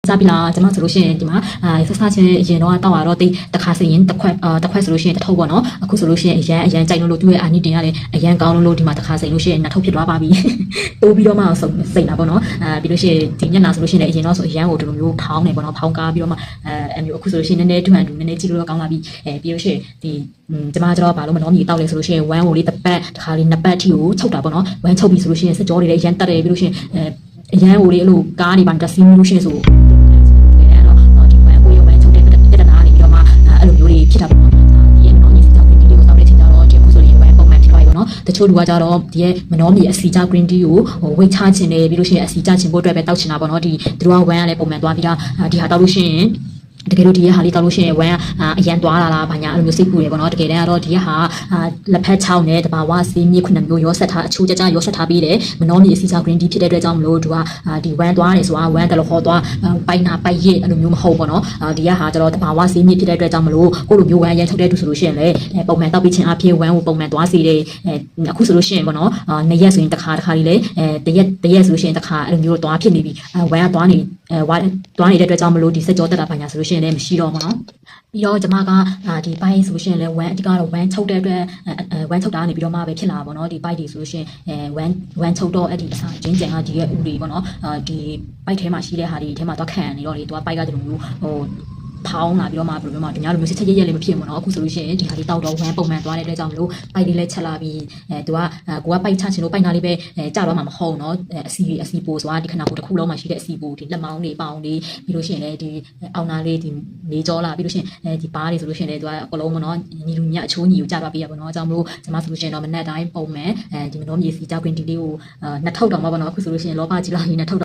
ဇာပီလာကျွန်မဆိုလို့ရှိရင်ဒီမှာဆက်စားချင်းအရင်တော့တောက်ရတော့တိတခါစရင်တစ်ခွက်ဆိုလို့ရှိရင်တစ်ထုပ်ပေါ့နော်အခုဆိုလို့ရှိရင်အရန်ကြိုက်လို့သူ့ရဲ့အာနိတင်ရတယ်အရန်ကောင်းလို့ဒီမှာတခါစိန်လို့ရှိရင်နှစ်ထုပ်ဖြစ်သွားပါပြီတိုးပြီးတော့မှစိတ်လာပေါ့နော်ပြီးလို့ရှိရင်ဒီညနာဆိုလို့ရှိရင်အရင်တော့ဆိုအရန်ကိုဒီလိုမျိုးဖောင်းနေပေါ့နော်ဖောင်းကားပြီးတော့မှမျိုးအခုဆိုလို့ရှိရင်နည်းနည်းတွန်းနည်းနည်းကြည့်လို့တော့ကောင်းလာပြီပြီးလို့ရှိရင်ဒီကျွန်မကျတော့ဘာလို့မနှောမြေတောက်လဲဆိုလို့ရှိရင်ဝမ်းကိုလေးတစ်ပတ်တစ်ခါလေးနှစ်ပတ်ထိကိုချုပ်တာပေါ့နော်ဝမ်းချုပ်ပြီဆိုလို့ရှိရင်စကြောတွေလည်းအရန်တက်တယ်ပြီးလို့ရှိရင်အရန်ကိုလေးအဲ့လိုကားတွေပါတက်စီးလို့ရှိရင်ဆိုဖြစ်တာပေါ့ဒီရဲ့မနောမြေစီကြောင့် green tea ကိုတောက်တဲ့ချိန်ကျတော့ဒီအခုဆိုရင်ဝမ်းပုံမှန်ဖြစ်သွားပြီပေါ့နော်တချို့လူကကြတော့ဒီရဲ့မနောမြေအစီကြောင့် green tea ကိုဝိတ်ချခြင်းနဲ့ပြီးလို့ရှိရင်အစီကြခြင်းဖို့အတွက်ပဲတောက်ချင်တာပေါ့နော်ဒီသူတို့ကဝမ်းကလည်းပုံမှန်သွားပြီးတော့ဒီဟာတောက်လို့ရှိရင်တကယ်လို့ဒီဟာလေးတောက်လို့ရှိရင်ဝမ်းအရန်သွားလာဘာညာအဲ့လိုမျိုးစိတ်ပူရယ်ပေါ့နော်တကယ်တမ်းကတော့ဒီဟာလက်ဖက်ချောင်းနဲ့တဘာဝဆေးမြေခုနှစ်မျိုးရောဆက်ထားအချိုးကြရောဆက်ထားပြီးတယ်မနောမြေအစီကြောင့် green tea ဖြစ်တဲ့အတွက်ကြောင့်မလို့သူကဒီဝမ်းသွားနေဆိုတာဝမ်းတယ်လို့ခေါ်သွားပိုက်နာပိုက်ရစ်အဲ့လိုမျိုးမဟုတ်ပေါ့နော်ဒီဟာကျတော့တဘာဝဆေးမြေဖြစ်တဲ့အတွက်ကြောင့်မလို့ကိုလိုမျိုးဝမ်းရန်ထုတ်တဲ့သူဆိုလို့ရှိရင်လေပုံမှန်တောက်ပြီးချင်းအဖြစ်ဝမ်းကိုပုံမှန်သွားစေတယ်အခုဆိုလို့ရှိရင်ပေါ့နော်နှစ်ရက်ဆိုရင်တစ်ခါလေးလေတရက်ဆိုလို့ရှိရင်တစ်ခါအဲ့လိုမျိုးသွားဖြစ်နေပြီဝမ်းကသွားနေသွားနေတဲ့အတွက်ကြောင့်မလို့ဒီစက်ကြောတက်တာဘာညာဆိုလို့ရှိရင်လည်းမရှိတော့ဘူးနော်ပြီးတော့ကျွန်မကဒီဘိုင်းဆိုလို့ရှိရင်လည်းဝမ်းအဓိကတော့ဝမ်းချုပ်တဲ့အတွက်ဝမ်းချုပ်တာကနေပြီးတော့မှပဲဖြစ်လာပါတော့ဒီဘိုက်တွေဆိုလို့ရှိရင်ဝမ်းချုပ်တော့အဲ့ဒီအစာချင်းကြံကဒီရဲ့ဥတွေပေါ့နော်ဒီဘိုက်ထဲမှာရှိတဲ့ဟာတွေထဲမှာတော့ခံနေတော့လေသူကဘိုက်ကဒီလိုမျိုးဖောင်းလာပြီးတော့မှဘယ်လိုမျိုးဒီညလိုမျိုးစစ်ချက်ရက်လည်းမဖြစ်ဘူးเนาะအခုဆိုလို့ရှိရင်ဒီဟာလေးတောက်တော့ဝမ်းပုံမှန်သွားတဲ့အတွက်ကြောင့်မလို့ပိုက်လေးလည်းချက်လာပြီးသူကကိုကပိုက်ချချင်လို့ပိုက်နာလေးပဲကြာတော့မှမဟုတ်เนาะအစီပိုဆိုတာဒီခဏကိုတစ်ခုလုံးမှရှိတဲ့အစီပိုဒီလက်မောင်းတွေပေါင်တွေပြီးလို့ရှိရင်လည်းဒီအောင်နာလေးဒီနေကြောလာပြီးလို့ရှိရင်ဒီပါးတွေဆိုလို့ရှိရင်လည်းသူကအကလုံးပေါ့เนาะညီလူညအချိုးညီကိုကြာသွားပြီးရပါတော့ကြောင့်မလို့ကျွန်မဆိုလို့ရှိရင်တော့မနေ့တိုင်းပုံမှန်ဒီမနောမြေစီကြောက် green tea လေးကိုနှစ်ထုပ်တောင်မှပေါ့เนาะအခုဆိုလို့ရှိရင်လောဘကြီးလာရင်နှစ်ထုပ်